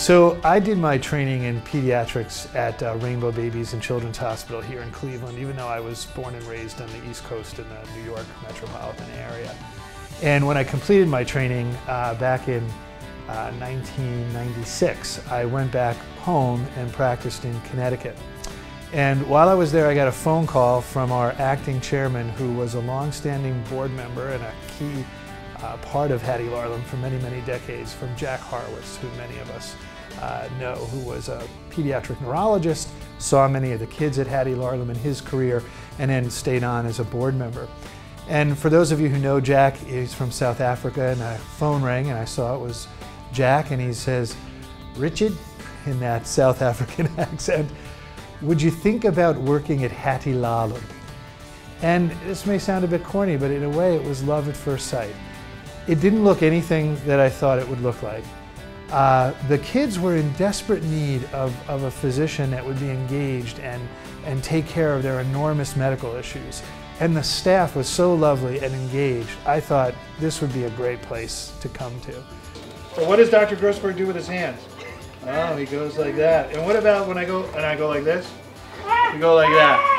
So I did my training in pediatrics at Rainbow Babies and Children's Hospital here in Cleveland, even though I was born and raised on the East Coast in the New York metropolitan area. And when I completed my training back in 1996, I went back home and practiced in Connecticut. And while I was there, I got a phone call from our acting chairman, who was a long-standing board member and a key part of Hattie Larlham for many, many decades, from Jack Harwitz, who many of us know, who was a pediatric neurologist, saw many of the kids at Hattie Larlham in his career, and then stayed on as a board member. And for those of you who know Jack, he's from South Africa, and a phone rang and I saw it was Jack, and he says, "Richard," in that South African accent, "would you think about working at Hattie Larlham?" And this may sound a bit corny, but in a way it was love at first sight. It didn't look anything that I thought it would look like. The kids were in desperate need of a physician that would be engaged and take care of their enormous medical issues. And the staff was so lovely and engaged, I thought this would be a great place to come to. So what does Dr. Grossberg do with his hands? Oh, he goes like that. And what about when I go like this? You go like that.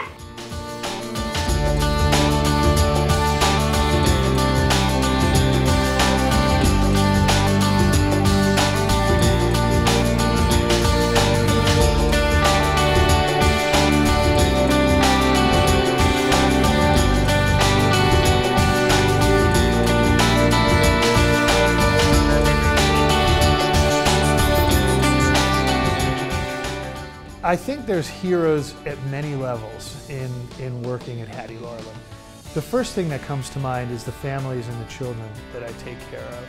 I think there's heroes at many levels in working at Hattie Larlham. The first thing that comes to mind is the families and the children that I take care of.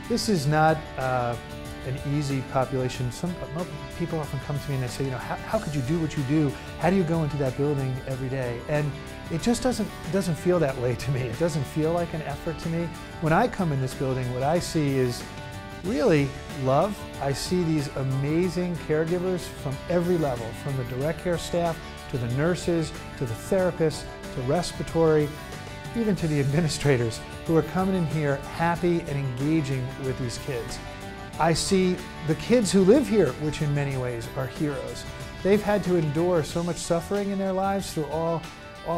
This is not an easy population. Some people often come to me and they say, you know, how could you do what you do? How do you go into that building every day? And it just doesn't feel that way to me. It doesn't feel like an effort to me. When I come in this building, what I see is really love. I see these amazing caregivers from every level, from the direct care staff, to the nurses, to the therapists, to respiratory, even to the administrators, who are coming in here happy and engaging with these kids. I see the kids who live here, which in many ways are heroes. They've had to endure so much suffering in their lives through all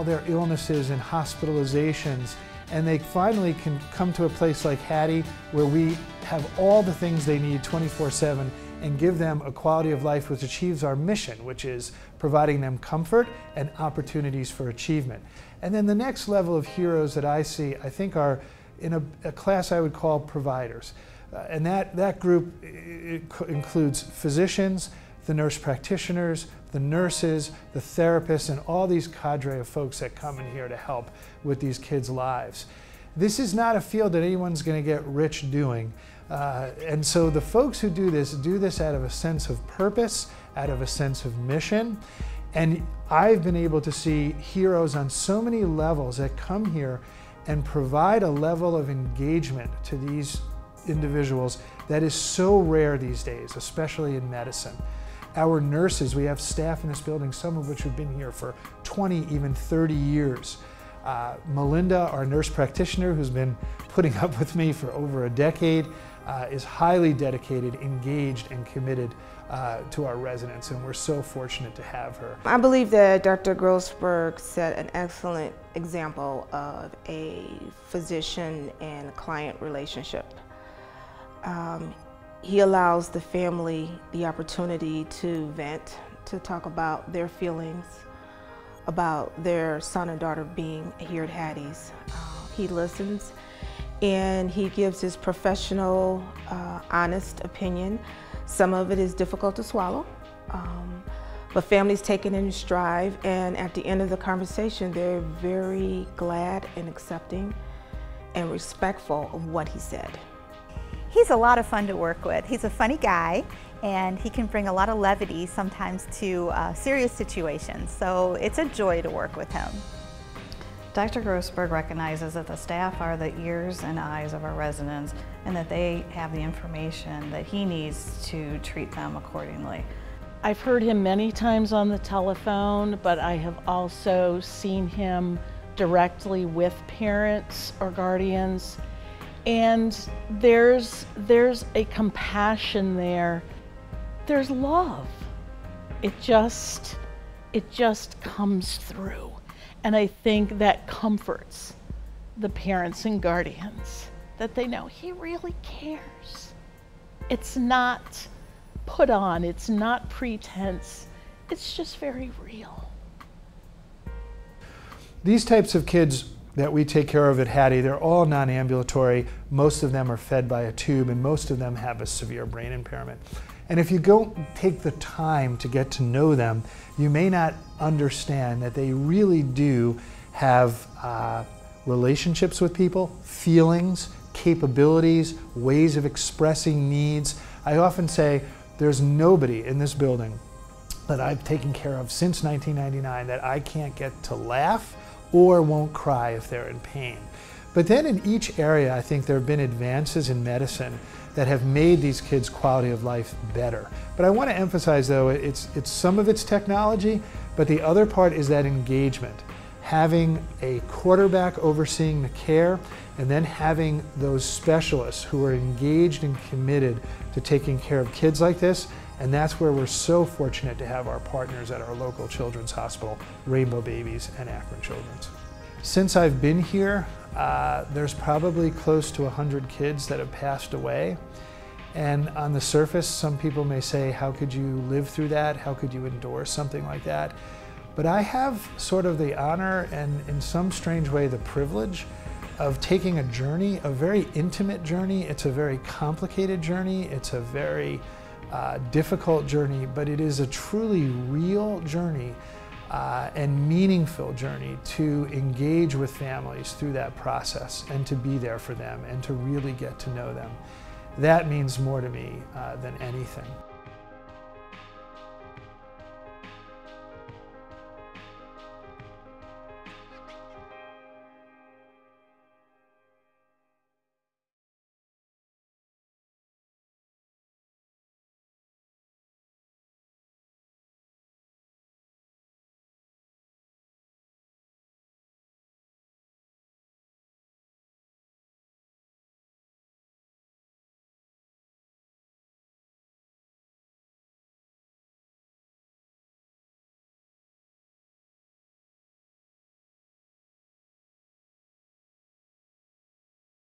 their illnesses and hospitalizations, and they finally can come to a place like Hattie where we have all the things they need 24/7 and give them a quality of life which achieves our mission, which is providing them comfort and opportunities for achievement. And then the next level of heroes that I see, I think, are in a class I would call providers. And that group includes physicians, the nurse practitioners, the nurses, the therapists, and all these cadre of folks that come in here to help with these kids' lives. This is not a field that anyone's going to get rich doing. And so the folks who do this out of a sense of purpose, out of a sense of mission. And I've been able to see heroes on so many levels that come here and provide a level of engagement to these individuals that is so rare these days, especially in medicine. Our nurses, we have staff in this building, some of which have been here for 20, even 30 years. Melinda, our nurse practitioner, who's been putting up with me for over a decade, is highly dedicated, engaged, and committed to our residents, and we're so fortunate to have her. I believe that Dr. Grossberg set an excellent example of a physician and client relationship. He allows the family the opportunity to vent, to talk about their feelings, about their son and daughter being here at Hattie's. He listens and he gives his professional, honest opinion. Some of it is difficult to swallow, but families take it in stride, and at the end of the conversation, they're very glad and accepting and respectful of what he said. He's a lot of fun to work with. He's a funny guy, and he can bring a lot of levity sometimes to serious situations, so it's a joy to work with him. Dr. Grossberg recognizes that the staff are the ears and eyes of our residents, and that they have the information that he needs to treat them accordingly. I've heard him many times on the telephone, but I have also seen him directly with parents or guardians. And there's a compassion there there's love. It just comes through. And I think that comforts the parents and guardians, that they know he really cares. It's not put on, it's not pretense, it's just very real. These types of kids that we take care of at Hattie, they're all non-ambulatory. Most of them are fed by a tube, and most of them have a severe brain impairment. And if you don't take the time to get to know them, you may not understand that they really do have relationships with people, feelings, capabilities, ways of expressing needs. I often say there's nobody in this building that I've taken care of since 1999 that I can't get to laugh or won't cry if they're in pain. But then in each area, I think there have been advances in medicine that have made these kids' quality of life better. But I want to emphasize, though, it's some of it's technology, but the other part is that engagement. Having a quarterback overseeing the care, and then having those specialists who are engaged and committed to taking care of kids like this. And that's where we're so fortunate to have our partners at our local children's hospital, Rainbow Babies and Akron Children's. Since I've been here, there's probably close to 100 kids that have passed away. And on the surface, some people may say, how could you live through that? How could you endure something like that? But I have sort of the honor and, in some strange way, the privilege of taking a journey, a very intimate journey. It's a very complicated journey. It's a very difficult journey, but it is a truly real journey and meaningful journey to engage with families through that process and to be there for them and to really get to know them. That means more to me than anything.